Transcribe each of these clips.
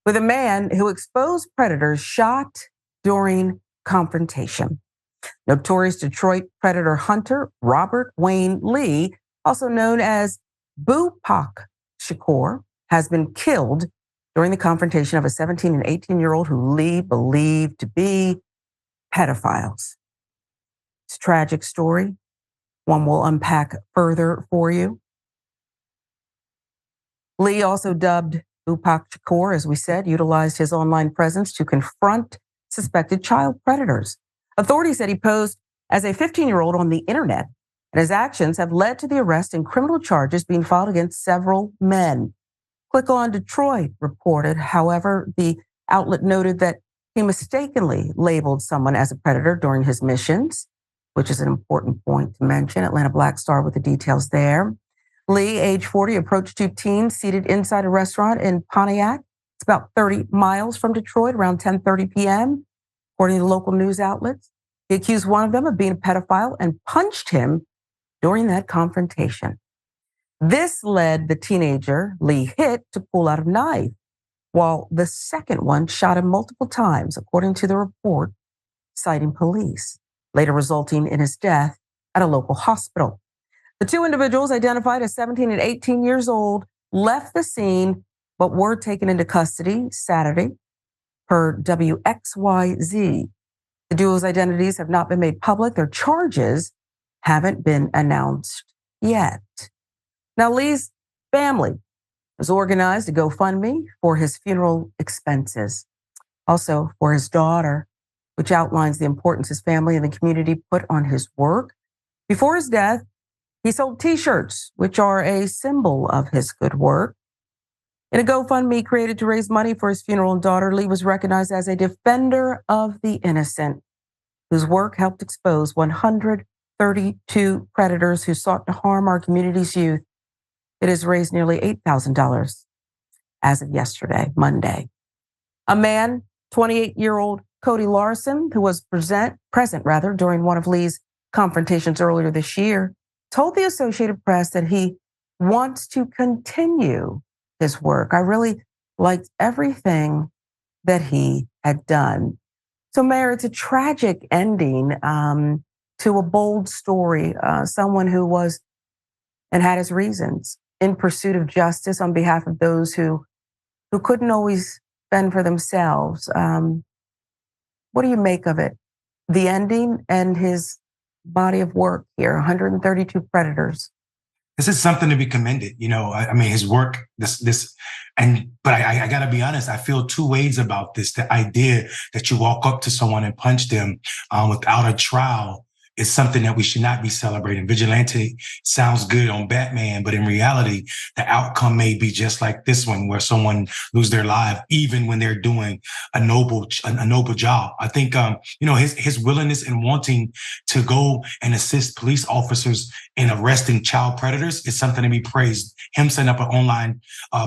with a man who exposed predators shot during confrontation. Notorious Detroit predator hunter Robert Wayne Lee, also known as Boopac Shakur, has been killed during the confrontation of a 17 and 18-year-old who Lee believed to be pedophiles. It's a tragic story, one we'll unpack further for you. Lee, also dubbed Boopac Shakur, as we said, utilized his online presence to confront suspected child predators. Authorities said he posed as a 15-year-old on the internet, and his actions have led to the arrest and criminal charges being filed against several men. Click on Detroit reported, however, the outlet noted that he mistakenly labeled someone as a predator during his missions, which is an important point to mention. Atlanta Black Star with the details there. Lee, age 40, approached two teens seated inside a restaurant in Pontiac. It's about 30 miles from Detroit, around 10:30 p.m., according to local news outlets. He accused one of them of being a pedophile and punched him during that confrontation. This led the teenager Lee hit to pull out a knife, while the second one shot him multiple times, according to the report, citing police, later resulting in his death at a local hospital. The two individuals, identified as 17 and 18 years old, left the scene but were taken into custody Saturday, per WXYZ. The duo's identities have not been made public. Their charges haven't been announced yet. Now, Lee's family has organized a GoFundMe for his funeral expenses, also for his daughter, which outlines the importance his family and the community put on his work. Before his death, he sold T-shirts, which are a symbol of his good work. In a GoFundMe created to raise money for his funeral and daughter, Lee was recognized as a defender of the innocent, whose work helped expose 132 predators who sought to harm our community's youth. It has raised nearly $8,000 as of yesterday, Monday. A man, 28-year-old Cody Larson, who was present during one of Lee's confrontations earlier this year, told the Associated Press that he wants to continue his work. I really liked everything that he had done. So, Mayor, it's a tragic ending to a bold story, someone who was and had his reasons in pursuit of justice on behalf of those who couldn't always fend for themselves. What do you make of it? The ending and his body of work here, 132 predators. This is something to be commended. You know, I mean, his work, but I gotta be honest, I feel two ways about this. The idea that you walk up to someone and punch them without a trial is something that we should not be celebrating. Vigilante sounds good on Batman, but in reality, the outcome may be just like this one, where someone lose their life, even when they're doing a noble job. I think, his willingness and wanting to go and assist police officers in arresting child predators is something to be praised. Him setting up an online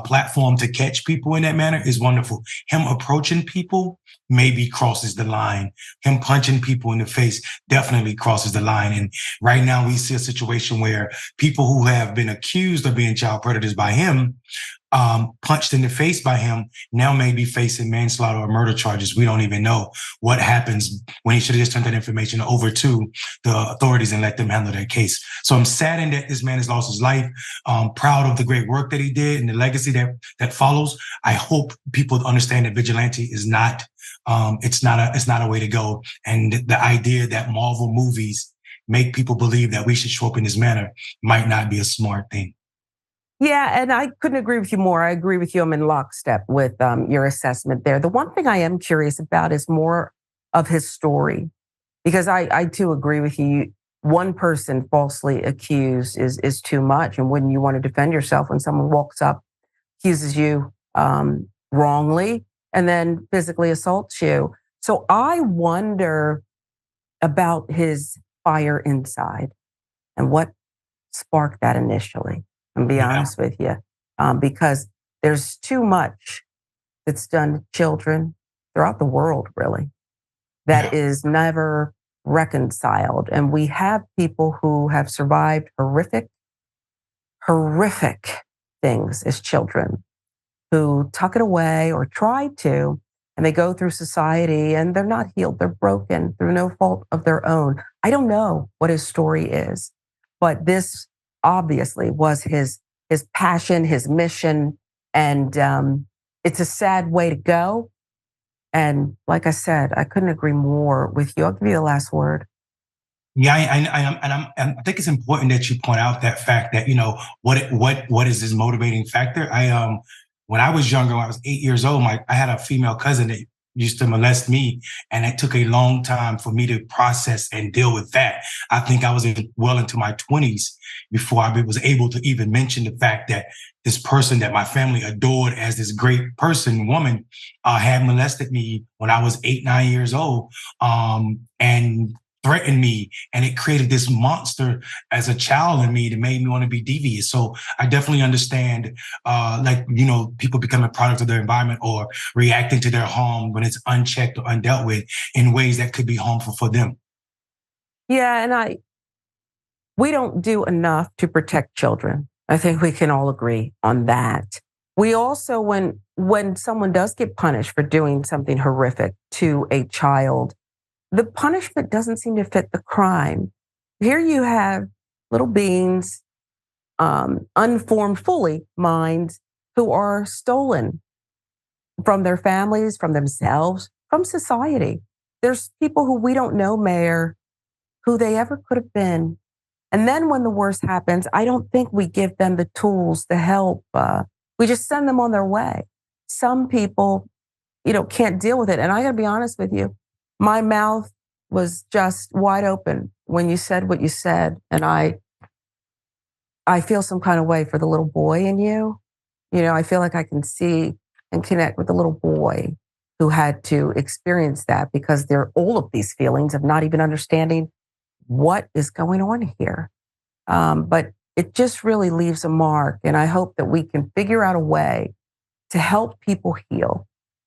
platform to catch people in that manner is wonderful. Him approaching people maybe crosses the line. Him punching people in the face definitely crosses the line. And right now we see a situation where people who have been accused of being child predators by him, punched in the face by him, now may be facing manslaughter or murder charges. We don't even know what happens when he should have just turned that information over to the authorities and let them handle their case. So I'm saddened that this man has lost his life. Proud of the great work that he did and the legacy that follows. I hope people understand that vigilante is not it's not a way to go. And the idea that Marvel movies make people believe that we should show up in this manner might not be a smart thing. Yeah, and I couldn't agree with you more. I agree with you. I'm in lockstep with your assessment there. The one thing I am curious about is more of his story, because I too agree with you. One person falsely accused is too much. And wouldn't you want to defend yourself when someone walks up, accuses you wrongly, and then physically assaults you? So I wonder about his fire inside and what sparked that initially. And be honest with you, because there's too much that's done to children throughout the world, really, that is never reconciled. And we have people who have survived horrific things as children. who tuck it away or try to, and they go through society and they're not healed. They're broken through no fault of their own. I don't know what his story is, but this obviously was his passion, his mission, and it's a sad way to go. And like I said, I couldn't agree more with you. I'll give you the last word. Yeah, I think it's important that you point out that fact that what is his motivating factor. When I was younger, when I was 8 years old, I had a female cousin that used to molest me, and it took a long time for me to process and deal with that. I think I was well into my 20s before I was able to even mention the fact that this person that my family adored as this great person, woman, had molested me when I was 8, 9 years old, and threatened me, and it created this monster as a child in me that made me want to be devious. So I definitely understand, people becoming products of their environment or reacting to their harm when it's unchecked or undealt with in ways that could be harmful for them. Yeah, and we don't do enough to protect children. I think we can all agree on that. We also, when someone does get punished for doing something horrific to a child, the punishment doesn't seem to fit the crime. Here you have little beings, unformed fully minds, who are stolen from their families, from themselves, from society. There's people who we don't know, Mayor, who they ever could have been. And then when the worst happens, I don't think we give them the tools to help. We just send them on their way. Some people, can't deal with it. And I got to be honest with you, my mouth was just wide open when you said what you said. And I feel some kind of way for the little boy in you. I feel like I can see and connect with the little boy who had to experience that, because there are all of these feelings of not even understanding what is going on here. But it just really leaves a mark. And I hope that we can figure out a way to help people heal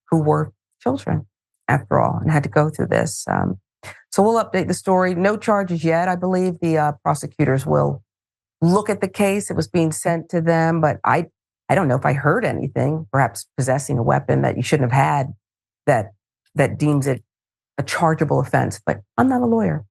who were children, after all, and had to go through this. So we'll update the story. No charges yet. I believe the prosecutors will look at the case. It was being sent to them, but I don't know if I heard anything, perhaps possessing a weapon that you shouldn't have had, that deems it a chargeable offense. But I'm not a lawyer.